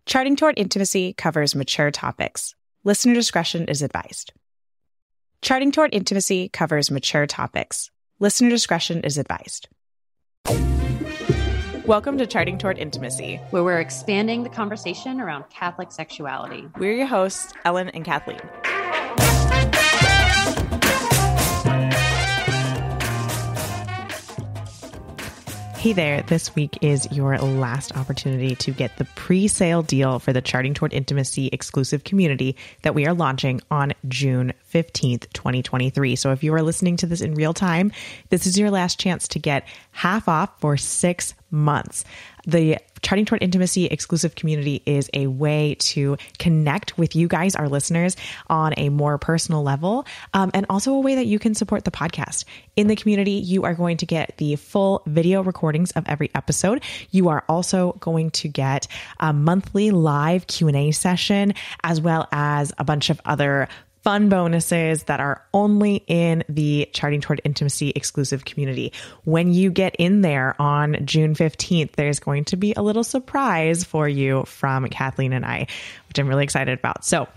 Charting Toward Intimacy covers mature topics. Listener discretion is advised. Charting Toward Intimacy covers mature topics. Listener discretion is advised. Welcome to Charting Toward Intimacy, where we're expanding the conversation around Catholic sexuality. We're your hosts, Ellen and Kathleen. Hey there, this week is your last opportunity to get the pre-sale deal for the Charting Toward Intimacy exclusive community that we are launching on June 15th, 2023. So if you are listening to this in real time, this is your last chance to get half off for 6 months. The Charting Toward Intimacy exclusive community is a way to connect with you guys, our listeners, on a more personal level, and also a way that you can support the podcast. In the community, you are going to get the full video recordings of every episode. You are also going to get a monthly live Q&A session, as well as a bunch of other fun bonuses that are only in the Charting Toward Intimacy exclusive community. When you get in there on June 15th, there's going to be a little surprise for you from Kathleen and I, which I'm really excited about. So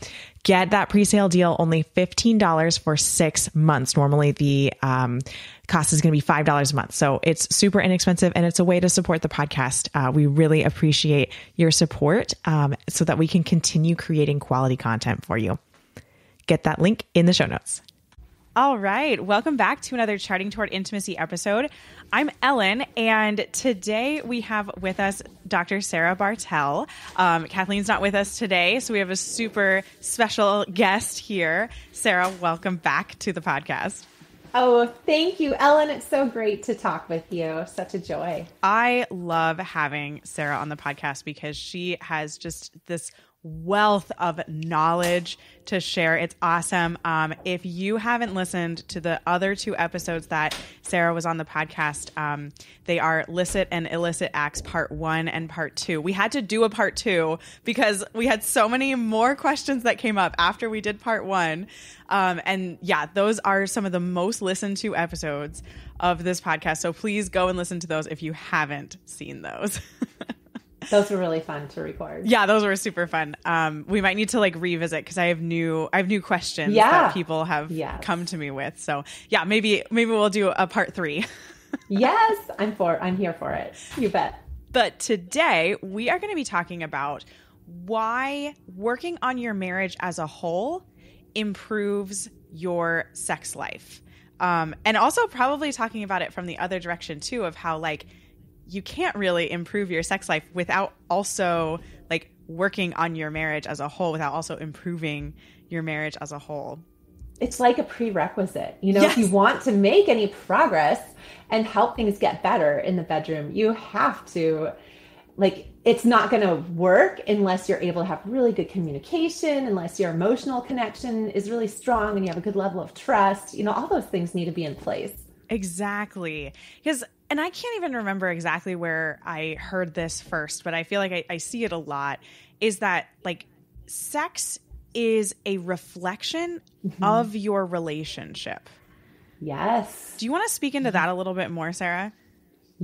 get that pre-sale deal, only $15 for 6 months. Normally the cost is going to be $5 a month. So it's super inexpensive and it's a way to support the podcast. We really appreciate your support so that we can continue creating quality content for you. Get that link in the show notes. All right. Welcome back to another Charting Toward Intimacy episode. I'm Ellen, and today we have with us Dr. Sarah Bartel. Kathleen's not with us today, so we have a super special guest here. Sarah, welcome back to the podcast. Oh, thank you, Ellen. It's so great to talk with you. Such a joy. I love having Sarah on the podcast because she has just this wealth of knowledge to share. It's awesome. If you haven't listened to the other 2 episodes that Sarah was on the podcast, they are Licit and Illicit Acts Part 1 and Part 2. We had to do a Part 2 because we had so many more questions that came up after we did Part 1. And yeah, those are some of the most listened to episodes of this podcast. So please go and listen to those if you haven't seen those. Those were really fun to record. Yeah, those were super fun. We might need to revisit because I have new questions that people have come to me with. So yeah, maybe we'll do a Part 3. Yes, I'm here for it. You bet. But today we are going to be talking about why working on your marriage as a whole improves your sex life. And also probably talking about it from the other direction too, of how you can't really improve your sex life without also working on your marriage as a whole, without also improving your marriage as a whole. It's like a prerequisite. Yes. If you want to make any progress and help things get better in the bedroom, you have to, it's not going to work unless you're able to have really good communication, unless your emotional connection is really strong and you have a good level of trust. All those things need to be in place. Exactly. And I can't even remember exactly where I heard this first, but I feel like I see it a lot, is that sex is a reflection of your relationship. Yes. Do you want to speak into that a little bit more, Sarah?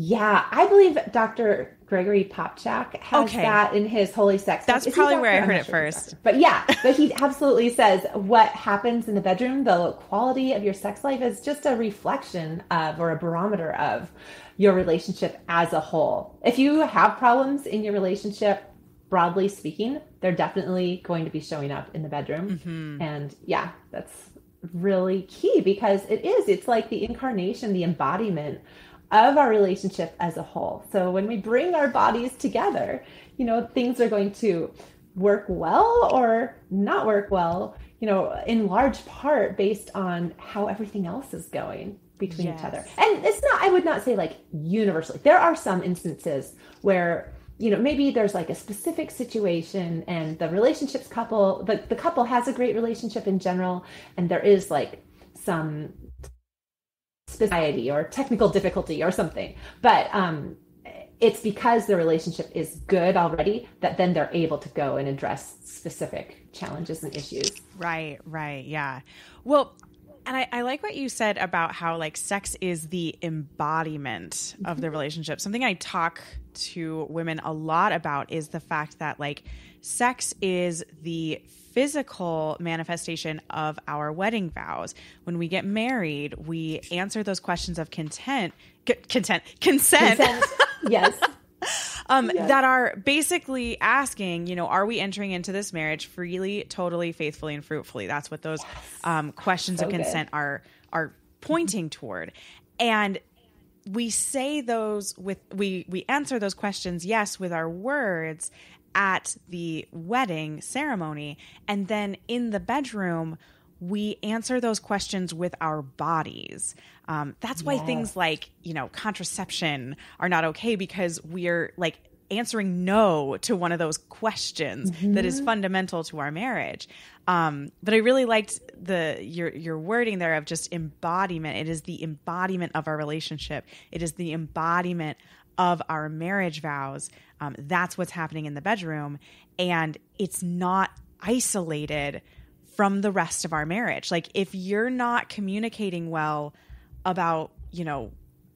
Yeah, I believe Dr. Gregory Popchak has that in his Holy Sex. That's probably where I heard it first. But he absolutely says what happens in the bedroom, the quality of your sex life is just a reflection of, or a barometer of, your relationship as a whole. If you have problems in your relationship, broadly speaking, they're definitely going to be showing up in the bedroom. Mm-hmm. And yeah, that's really key because it's like the incarnation, the embodiment of our relationship as a whole. So when we bring our bodies together, things are going to work well or not work well, in large part based on how everything else is going between each other. And it's not, I would not say universally. There are some instances where, maybe there's a specific situation and the the couple has a great relationship in general. And there is some society or technical difficulty or something, but it's because the relationship is good already that then they're able to go and address specific challenges and issues. Right. Yeah. Well, And I like what you said about how like sex is the embodiment of the relationship. Something I talk to women a lot about is the fact that like sex is the physical manifestation of our wedding vows. When we get married, we answer those questions of consent. Yes. That are basically asking, are we entering into this marriage freely, totally, faithfully, and fruitfully? That's what those questions of consent are pointing toward. And we say those we answer those questions, yes, with our words at the wedding ceremony. And then in the bedroom, we answer those questions with our bodies. That's why things like, contraception are not okay, because we're like answering no to one of those questions that is fundamental to our marriage. But I really liked your wording there of just embodiment. It is the embodiment of our relationship. It is the embodiment of our marriage vows. That's what's happening in the bedroom. And it's not isolated from the rest of our marriage. Like if you're not communicating well about,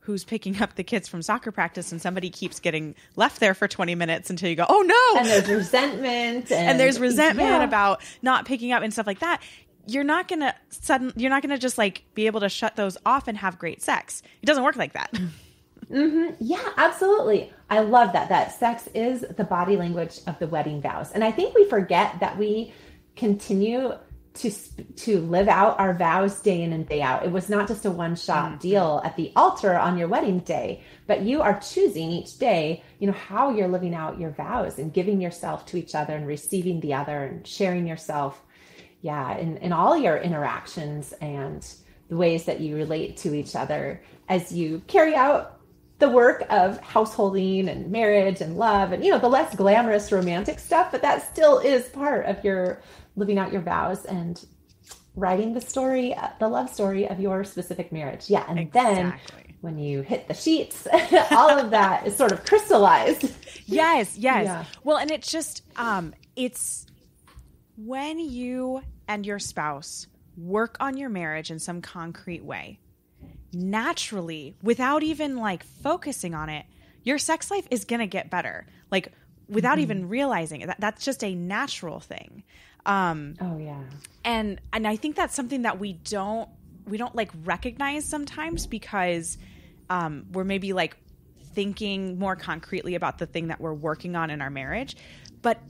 who's picking up the kids from soccer practice and somebody keeps getting left there for 20 minutes until you go, oh no. And there's resentment. And there's resentment about not picking up and stuff like that. You're not going to just like be able to shut those off and have great sex. It doesn't work like that. Yeah, absolutely. I love that sex is the body language of the wedding vows. And I think we forget that we continue to live out our vows day in and day out. It was not just a one-shot deal at the altar on your wedding day, but you are choosing each day, how you're living out your vows and giving yourself to each other and receiving the other and sharing yourself. Yeah. In all your interactions and the ways that you relate to each other as you carry out the work of householding and marriage and love and, the less glamorous romantic stuff, but that still is part of your living out your vows and writing the love story of your specific marriage. Yeah. And then when you hit the sheets, all of that is sort of crystallized. Yes. Yeah. Well, and it's just, it's when you and your spouse work on your marriage in some concrete way, naturally, without even like focusing on it, your sex life is going to get better. Like without even realizing it, that's just a natural thing. And I think that's something that we don't like recognize sometimes because we're maybe like thinking more concretely about the thing that we're working on in our marriage, but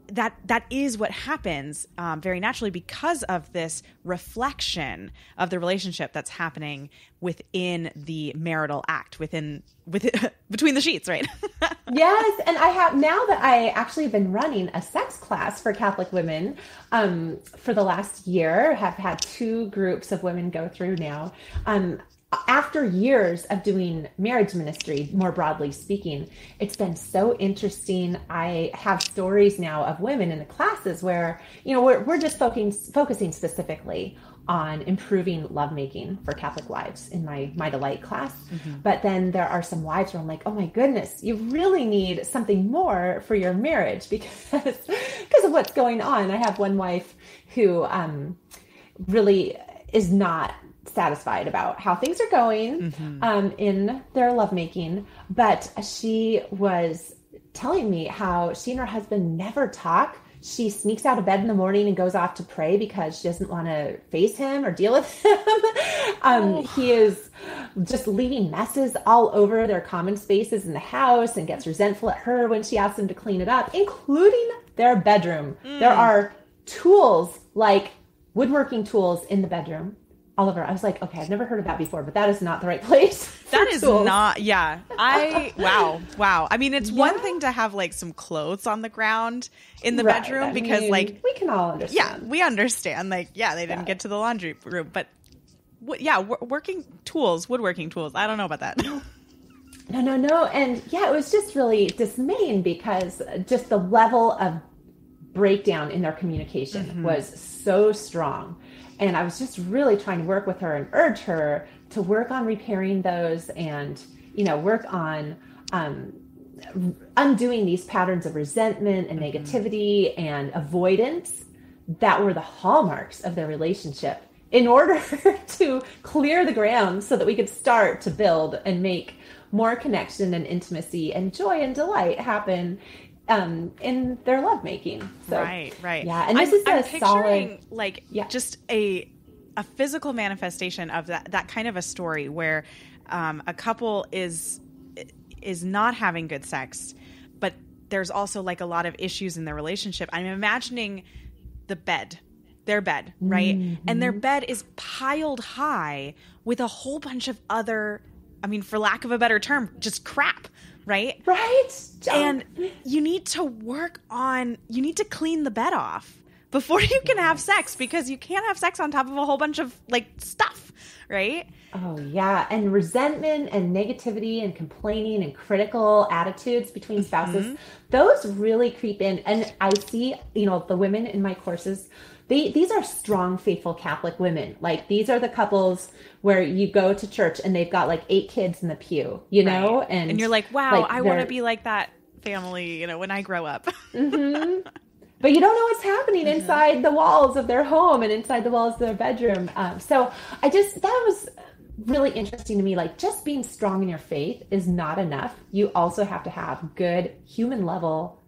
that is what happens very naturally because of this reflection of the relationship that's happening within the marital act, between the sheets, right? Yes, and I have now that I actually have been running a sex class for Catholic women for the last year. Have had 2 groups of women go through now. After years of doing marriage ministry, more broadly speaking, it's been so interesting. I have stories now of women in the classes where, we're just focusing specifically on improving lovemaking for Catholic wives in my Delight class. But then there are some wives where I'm like, oh my goodness, you really need something more for your marriage because of what's going on. I have one wife who really is not satisfied about how things are going in their lovemaking, but she was telling me how she and her husband never talk. She sneaks out of bed in the morning and goes off to pray because she doesn't want to face him or deal with him. He is just leaving messes all over their common spaces in the house and gets resentful at her when she asks him to clean it up, including their bedroom. There are tools like woodworking tools in the bedroom. Oliver, I was like, okay, I've never heard of that before, but that is not the right place. That is tools. Not, yeah. Wow. I mean, it's one thing to have like some clothes on the ground in the bedroom because like, we can all understand. Yeah, we understand. Like, they didn't get to the laundry room, but woodworking tools. I don't know about that. No. And it was just really dismaying because just the level of breakdown in their communication was so strong. And I was just really trying to work with her and urge her to work on repairing those and, work on undoing these patterns of resentment and negativity and avoidance that were the hallmarks of their relationship in order to clear the ground so that we could start to build and make more connection and intimacy and joy and delight happen in their lovemaking. So, right. Yeah. And this I'm is a picturing solid, just a physical manifestation of that kind of a story where a couple is not having good sex, but there's also like a lot of issues in their relationship. I'm imagining their bed, right? Mm-hmm. And their bed is piled high with a whole bunch of other, I mean, for lack of a better term, just crap, right? Right. And you need to clean the bed off before you can have sex, because you can't have sex on top of a whole bunch of like stuff, right? Oh, yeah. And resentment and negativity and complaining and critical attitudes between spouses, those really creep in. And I see, the women in my courses, these are strong, faithful Catholic women. Like, these are the couples where you go to church and they've got like 8 kids in the pew, know? Right. And you're like, wow, I want to be like that family, when I grow up. But you don't know what's happening inside the walls of their home and inside the walls of their bedroom. So that was really interesting to me. Like, just being strong in your faith is not enough. You also have to have good human level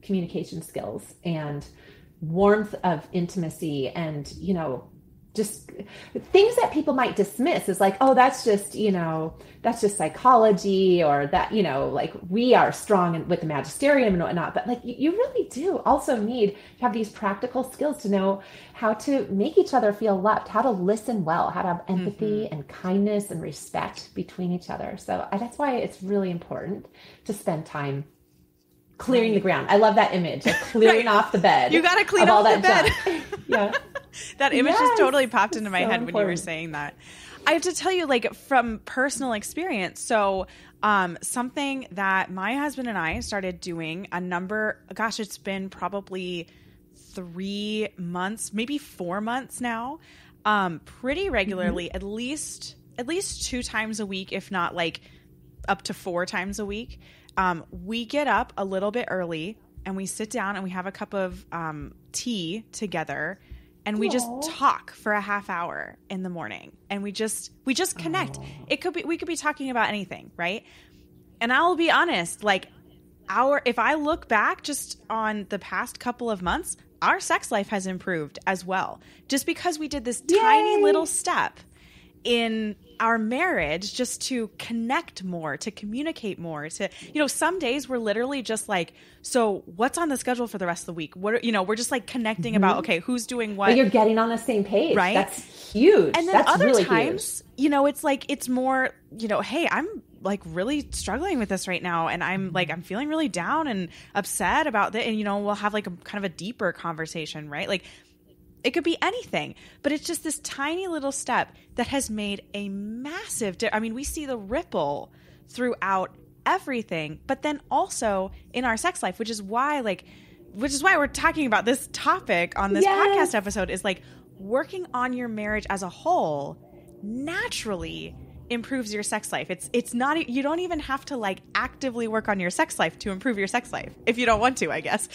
communication skills and warmth of intimacy and, just things that people might dismiss as like, oh, that's just psychology, or that, like, we are strong with the magisterium and whatnot. But like, you really do also need to have these practical skills to know how to make each other feel loved, how to listen well, how to have empathy and kindness and respect between each other. So that's why it's really important to spend time clearing the ground. I love that image of clearing off the bed. You got to clean off the bed. Yeah. That image just totally popped into my so head important. when you were saying that. I have to tell you, like, from personal experience. So something that my husband and I started doing it's been probably 3 months, maybe 4 months now, pretty regularly, at least 2 times a week, if not like up to 4 times a week. We get up a little bit early and we sit down and we have a cup of tea together. And we just talk for a half hour in the morning, and we just connect. We could be talking about anything, right? And I'll be honest, like, if I look back just on the past couple of months, our sex life has improved as well, just because we did this tiny little step in our marriage, just to connect more, to communicate more, to, some days we're literally just like, so what's on the schedule for the rest of the week? We're just like connecting about, okay, who's doing what. But you're getting on the same page. Right. That's huge. And then that's other really times, huge. It's like, it's more, hey, I'm like really struggling with this right now. And I'm feeling really down and upset about that. And, we'll have like a kind of a deeper conversation, right? Like, it could be anything, but it's just this tiny little step that has made a massive we see the ripple throughout everything, but then also in our sex life, which is why we're talking about this topic on this podcast episode, is like, working on your marriage as a whole naturally improves your sex life. It's not, you don't even have to like actively work on your sex life to improve your sex life, if you don't want to, I guess.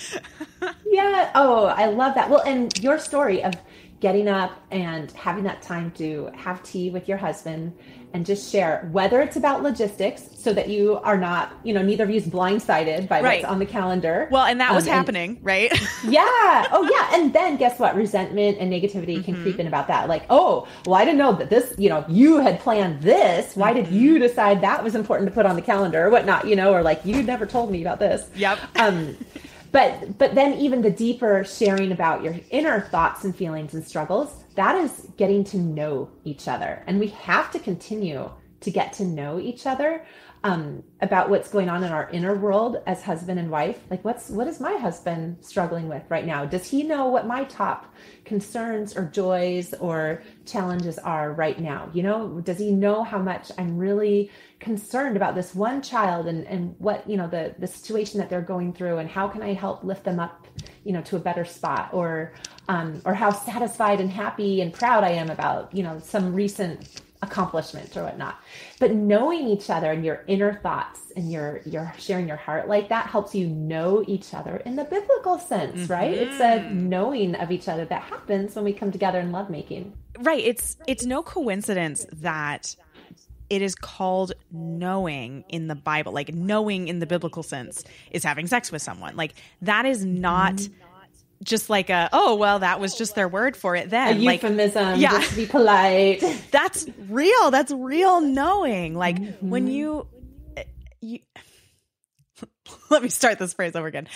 Yeah. Oh, I love that. Well, and your story of getting up and having that time to have tea with your husband and just share, whether it's about logistics, so that you are not, neither of you is blindsided by what's on the calendar. Well, and that was happening, right? Yeah. Oh, yeah. And then guess what? Resentment and negativity can creep in about that. Like, oh, well, I didn't know that this, you had planned this. Why did you decide that was important to put on the calendar or whatnot, or like, you never told me about this. Yep. But then even the deeper sharing about your inner thoughts and feelings and struggles, that is getting to know each other. And we have to continue to get to know each other about what's going on in our inner world as husband and wife. Like, what is my husband struggling with right now? Does he know what my top concerns or joys or challenges are right now? Does he know how much I'm really concerned about this one child and what, the situation that they're going through, and how can I help lift them up, to a better spot, or how satisfied and happy and proud I am about, some recent accomplishment or whatnot. But knowing each other and your inner thoughts and you're sharing your heart like that helps you know each other in the biblical sense, right? It's a knowing of each other that happens when we come together in lovemaking. right. It's no coincidence that it is called knowing in the Bible, like knowing in the biblical sense is having sex with someone. Like that is not just like oh, well, that was just their word for it then. A euphemism, just to be polite. That's real. That's real knowing. Like when you let me start this phrase over again.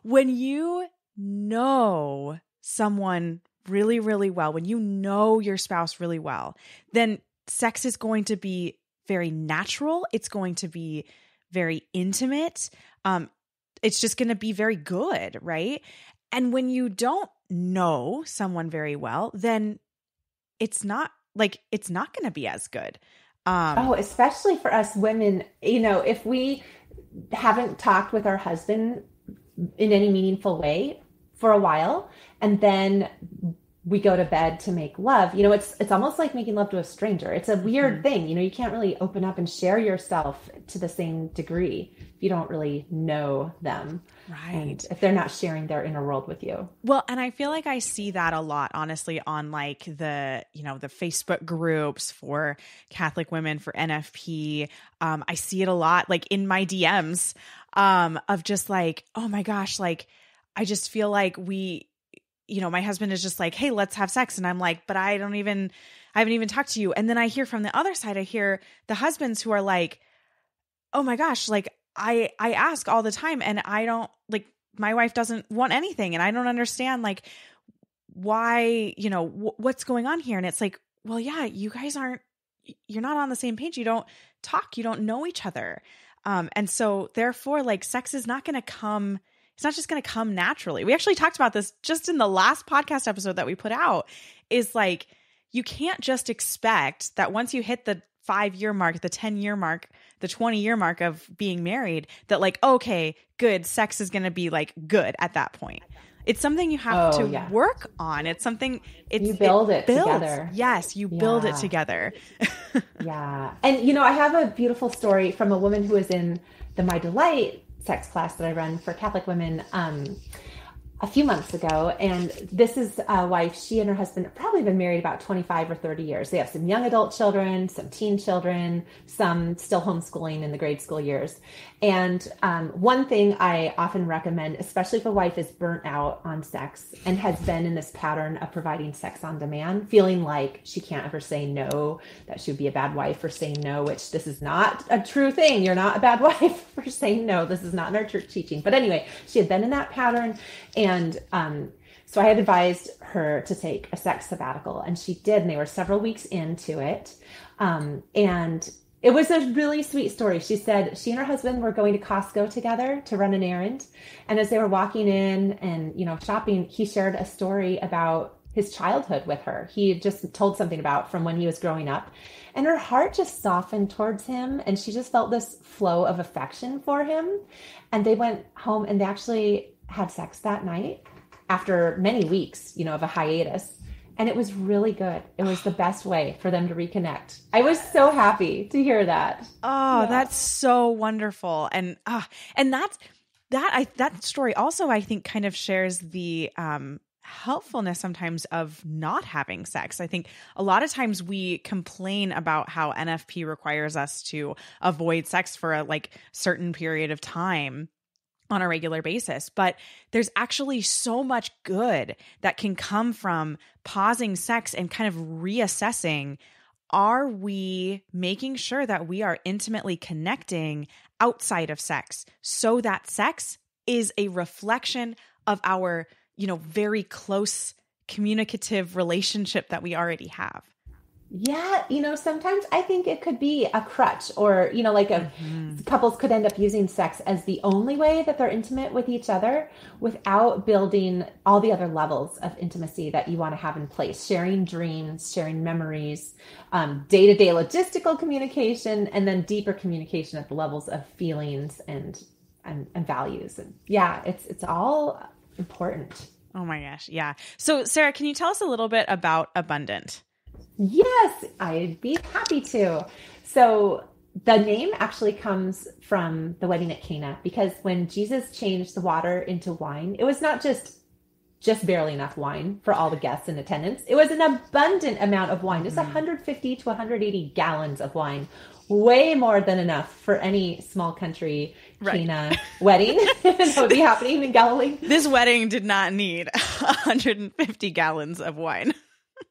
When you know someone really, really well, when you know your spouse really well, then sex is going to be very natural. It's going to be very intimate. It's just going to be very good, right? And when you don't know someone very well, then it's not going to be as good. Especially for us women, if we haven't talked with our husband in any meaningful way for a while, and then we go to bed to make love, it's almost like making love to a stranger. It's a weird thing. You can't really open up and share yourself to the same degree if you don't really know them. Right. And if they're not sharing their inner world with you. Well, and I feel like I see that a lot, honestly, on like the Facebook groups for Catholic women for NFP. I see it a lot like in my DMs of just like, oh my gosh, like I just feel like my husband is just like, hey, let's have sex. And I'm like, but I haven't even talked to you. And then I hear from the other side, I hear the husbands who are like, oh my gosh, like I ask all the time and I don't like, my wife doesn't want anything. And I don't understand like why, what's going on here. And it's like, well, yeah, you're not on the same page. You don't talk, you don't know each other. And so therefore like sex is not going to come. It's not just going to come naturally. We actually talked about this just in the last podcast episode that we put out, is like, you can't just expect that once you hit the 5-year mark, the 10-year mark, the 20-year mark of being married, that like, okay, good, sex is going to be like good at that point. It's something you have to work on. It's something you build it together. Yes, you build it together. Yeah. And, I have a beautiful story from a woman who was in the My Delight sex class that I run for Catholic women a few months ago. And this is a wife. She and her husband have probably been married about 25 or 30 years. They have some young adult children, some teen children, some still homeschooling in the grade school years. And one thing I often recommend, especially if a wife is burnt out on sex and has been in this pattern of providing sex on demand, feeling like she can't ever say no, that she would be a bad wife for saying no, which this is not a true thing. You're not a bad wife for saying no. This is not in our church teaching. But anyway, she had been in that pattern. And so I had advised her to take a sex sabbatical, and she did. And they were several weeks into it. And it was a really sweet story. She said she and her husband were going to Costco together to run an errand. And as they were walking in and, shopping, he shared a story about his childhood with her. He just told something about from when he was growing up, and her heart just softened towards him. And she just felt this flow of affection for him. And they went home and they actually had sex that night after many weeks, of a hiatus. And it was really good. It was the best way for them to reconnect. I was so happy to hear that. Oh, that's so wonderful. And that story also, I think, kind of shares the helpfulness sometimes of not having sex. I think a lot of times we complain about how NFP requires us to avoid sex for a certain period of time on a regular basis. But there's actually so much good that can come from pausing sex and kind of reassessing, are we making sure that we are intimately connecting outside of sex so that sex is a reflection of our, very close communicative relationship that we already have? Yeah. Sometimes I think it could be a crutch, or, couples could end up using sex as the only way that they're intimate with each other without building all the other levels of intimacy that you want to have in place, sharing dreams, sharing memories, day-to-day logistical communication, and then deeper communication at the levels of feelings and values. And yeah, it's all important. Oh my gosh. Yeah. So Sarah, can you tell us a little bit about Abundant? Yes, I'd be happy to. So the name actually comes from the wedding at Cana, because when Jesus changed the water into wine, it was not just just barely enough wine for all the guests in attendance. It was an abundant amount of wine, just 150 to 180 gallons of wine, way more than enough for any small country Cana wedding that would be happening in Galilee. This wedding did not need 150 gallons of wine.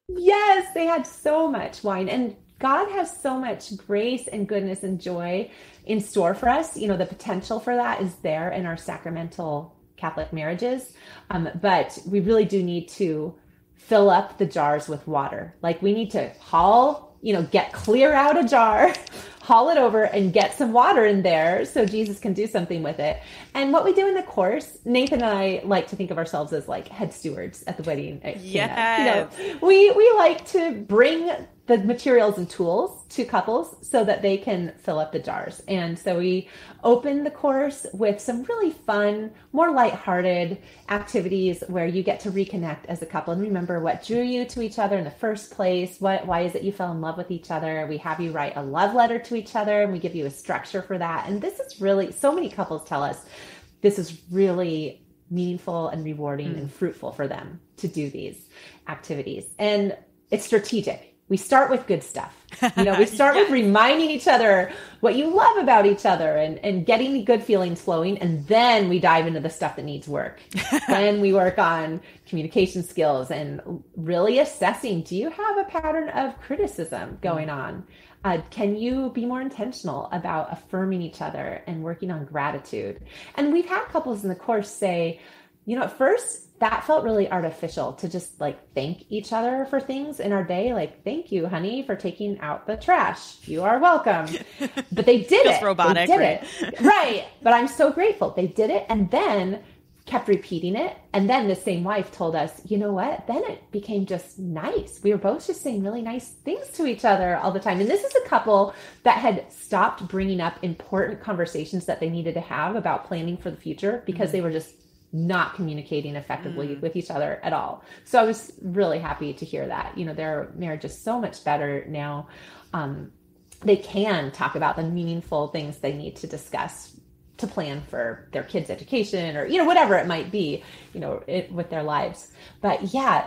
Yes, they had so much wine, and God has so much grace and goodness and joy in store for us. You know, the potential for that is there in our sacramental Catholic marriages. But we really do need to fill up the jars with water. Like we need to clear out a jar, haul it over and get some water in there so Jesus can do something with it. And what we do in the course, Nathan and I like to think of ourselves as like head stewards at the wedding. Yes. We like to bring the materials and tools to couples so that they can fill up the jars. And so we open the course with some really fun, more lighthearted activities where you get to reconnect as a couple and remember what drew you to each other in the first place. Why is it you fell in love with each other? We have you write a love letter to each other and we give you a structure for that. And this is really, so many couples tell us this is really meaningful and rewarding and fruitful for them to do these activities. And it's strategic. We start with good stuff. We start with reminding each other what you love about each other and getting the good feelings flowing. And then we dive into the stuff that needs work. Then we work on communication skills and really assessing, do you have a pattern of criticism going on? Can you be more intentional about affirming each other and working on gratitude? And we've had couples in the course say, at first that felt really artificial to just like thank each other for things in our day. Like, thank you, honey, for taking out the trash. You are welcome. But they did it. Robotic, they did it. Right. But I'm so grateful. They did it and then kept repeating it. And then the same wife told us, you know what? Then it became just nice. We were both just saying really nice things to each other all the time. And this is a couple that had stopped bringing up important conversations that they needed to have about planning for the future because they were just not communicating effectively with each other at all. So I was really happy to hear that. Their marriage is so much better now. They can talk about the meaningful things they need to discuss to plan for their kids' education or, whatever it might be, with their lives. But yeah,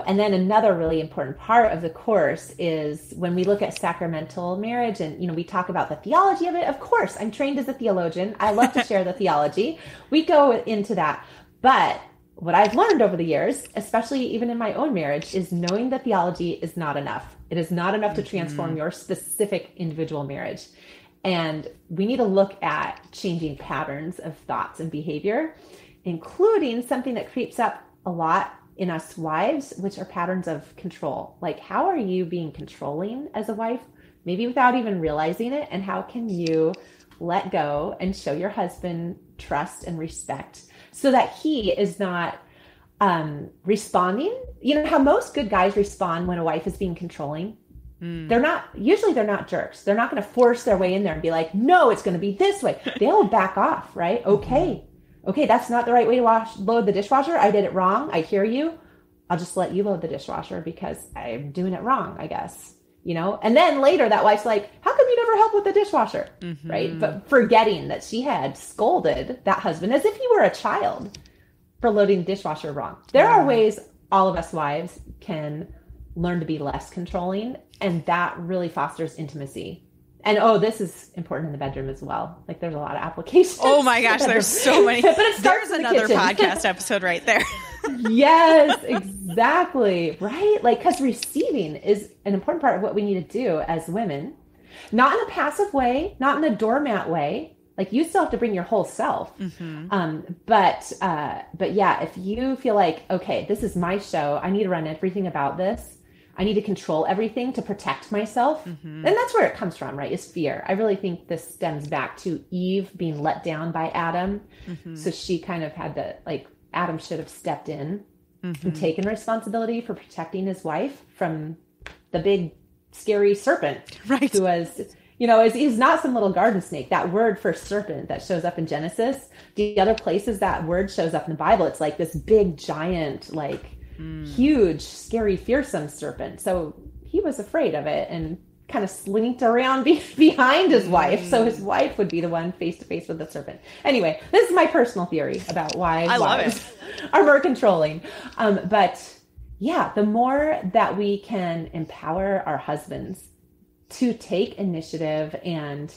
and then another really important part of the course is when we look at sacramental marriage and, we talk about the theology of it. Of course, I'm trained as a theologian. I love to share the theology. We go into that. But what I've learned over the years, especially even in my own marriage, is knowing that theology is not enough. It is not enough to transform your specific individual marriage. And we need to look at changing patterns of thoughts and behavior, including something that creeps up a lot in us wives, which are patterns of control. Like, how are you being controlling as a wife, maybe without even realizing it? And how can you let go and show your husband trust and respect so that he is not responding? How most good guys respond when a wife is being controlling? They're not jerks. They're not going to force their way in there and be like, no, it's going to be this way. They'll back off, right? Okay, that's not the right way to load the dishwasher. I did it wrong. I hear you. I'll just let you load the dishwasher because I'm doing it wrong, I guess. And then later that wife's like, how come you never help with the dishwasher? Right? But forgetting that she had scolded that husband as if he were a child for loading the dishwasher wrong. There are ways all of us wives can learn to be less controlling, and that really fosters intimacy. And this is important in the bedroom as well. Like, there's a lot of applications. Oh my gosh, there's so many. But it starts there's in the another kitchen. podcast episode right there. Yes, exactly. Right? Like, because receiving is an important part of what we need to do as women, not in a passive way, not in a doormat way. Like, you still have to bring your whole self. But yeah, if you feel like, okay, this is my show, I need to run everything about this. I need to control everything to protect myself. And that's where it comes from, right? Is fear. I really think this stems back to Eve being let down by Adam. So she kind of had to, like, Adam should have stepped in and taken responsibility for protecting his wife from the big, scary serpent. Right. Who was, is not some little garden snake. That word for serpent that shows up in Genesis, the other places that word shows up in the Bible, it's like this big, giant, like, huge, scary, fearsome serpent. So he was afraid of it and kind of slinked around behind his wife. So his wife would be the one face to face with the serpent. Anyway, this is my personal theory about why I love it. are more controlling. But yeah, the more that we can empower our husbands to take initiative and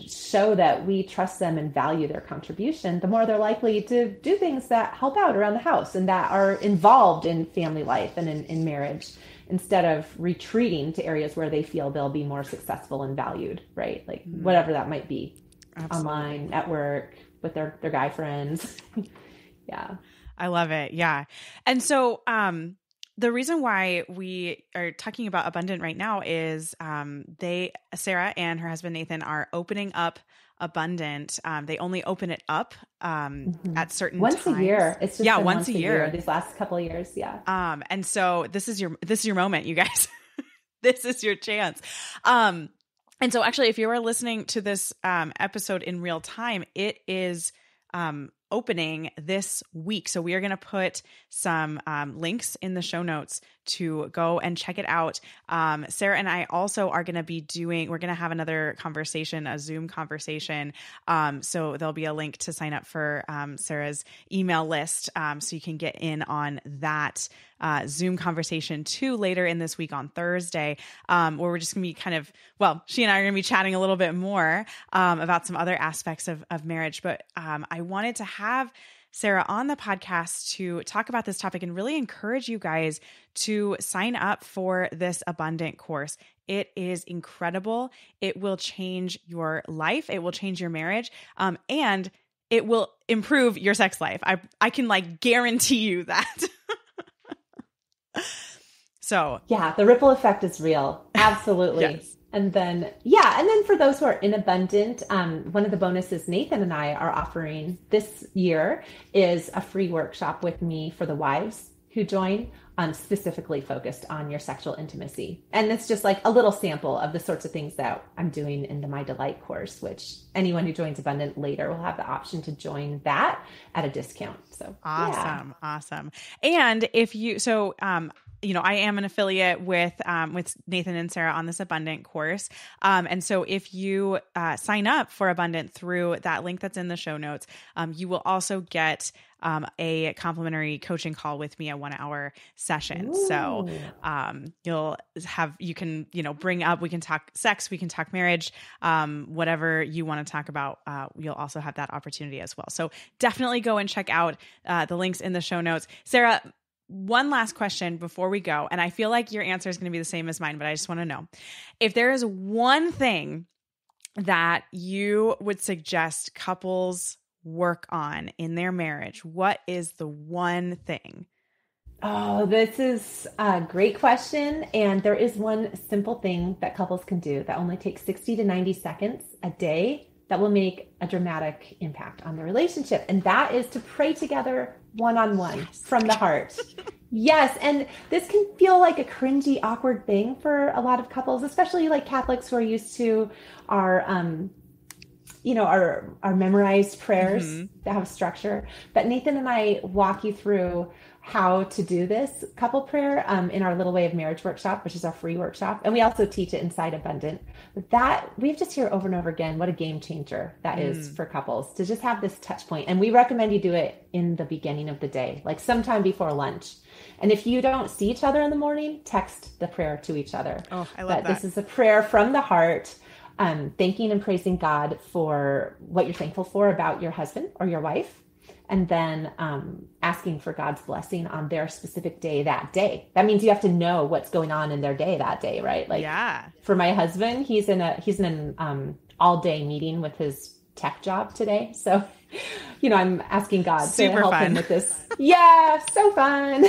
show that we trust them and value their contribution, the more they're likely to do things that help out around the house and that are involved in family life and in marriage, instead of retreating to areas where they feel they'll be more successful and valued, right? Like whatever that might be. Absolutely. Online, at work, with their guy friends. Yeah. I love it. Yeah. And so, the reason why we are talking about Abundant right now is Sarah and her husband Nathan are opening up Abundant. They only open it up at certain once times. A year. It's just been once a year these last couple of years. Yeah. And so this is your moment, you guys. This is your chance. And so actually, if you are listening to this episode in real time, it is opening this week. So we are going to put some links in the show notes to go and check it out. Sarah and I also are going to be we're going to have another conversation, a Zoom conversation. So there'll be a link to sign up for Sarah's email list. So you can get in on that Zoom conversation too later in this week on Thursday, where we're just going to be she and I are going to be chatting a little bit more about some other aspects of marriage. But I wanted to have Sarah on the podcast to talk about this topic and really encourage you guys to sign up for this Abundant course. It is incredible. It will change your life. It will change your marriage. And it will improve your sex life. I can guarantee you that. So yeah, the ripple effect is real. Absolutely. Yes. And then for those who are in Abundant, one of the bonuses Nathan and I are offering this year is a free workshop with me for the wives who join, specifically focused on your sexual intimacy. And it's just a little sample of the sorts of things that I'm doing in the My Delight course, which anyone who joins Abundant later will have the option to join that at a discount. So awesome. And if you, I am an affiliate with Nathan and Sarah on this Abundant course. And so if you sign up for Abundant through that link that's in the show notes, you will also get a complimentary coaching call with me, a 1-hour session. Ooh. So you can bring up, we can talk sex, we can talk marriage, whatever you want to talk about. You'll also have that opportunity as well. So definitely go and check out the links in the show notes. Sarah, one last question before we go, and I feel like your answer is going to be the same as mine, but I just want to know if there is one thing that you would suggest couples work on in their marriage. What is the one thing? Oh, this is a great question. And there is one simple thing that couples can do that only takes 60 to 90 seconds a day that will make a dramatic impact on the relationship. And that is to pray together one-on-one from the heart. Yes. And this can feel like a cringy, awkward thing for a lot of couples, especially Catholics who are used to our memorized prayers that have structure. But Nathan and I walk you through how to do this couple prayer in our Little Way of Marriage workshop, which is our free workshop. And we also teach it inside Abundant. But that we've just heard over and over again, what a game changer that is for couples to just have this touch point. And we recommend you do it in the beginning of the day, sometime before lunch. And if you don't see each other in the morning, text the prayer to each other. Oh, I love that. This is a prayer from the heart, thanking and praising God for what you're thankful for about your husband or your wife. And then asking for God's blessing on their specific day that day. That means you have to know what's going on in their day that day, right? For my husband, he's in an all-day meeting with his tech job today. So, I'm asking God to help him with this. Yeah, so fun,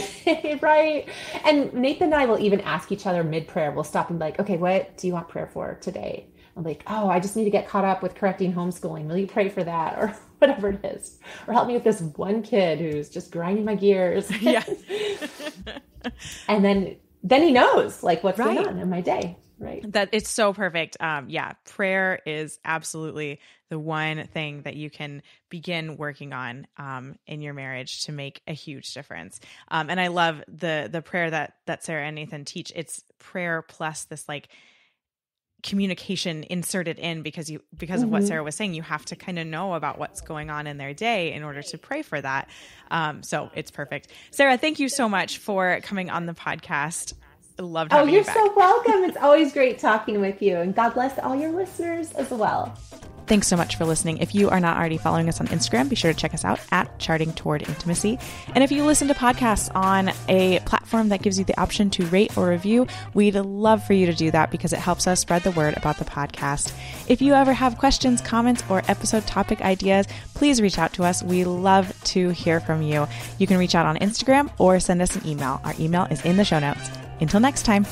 right? And Nathan and I will even ask each other mid-prayer. We'll stop and be like, okay, what do you want prayer for today? I'm like, oh, I just need to get caught up with correcting homeschooling. Will you pray for that? Or whatever it is. Or help me with this one kid who's just grinding my gears. Yeah. And then he knows what's going on in my day. Right. That it's so perfect. Prayer is absolutely the one thing that you can begin working on in your marriage to make a huge difference. And I love the prayer that Sarah and Nathan teach. It's prayer plus this communication inserted in because of what Sarah was saying. You have to kind of know about what's going on in their day in order to pray for that. So it's perfect. Sarah, thank you so much for coming on the podcast. I loved having you back. You're so welcome. It's always great talking with you, and God bless all your listeners as well. Thanks so much for listening. If you are not already following us on Instagram, be sure to check us out at Charting Toward Intimacy. And if you listen to podcasts on a platform that gives you the option to rate or review, we'd love for you to do that because it helps us spread the word about the podcast. If you ever have questions, comments, or episode topic ideas, please reach out to us. We love to hear from you. You can reach out on Instagram or send us an email. Our email is in the show notes. Until next time.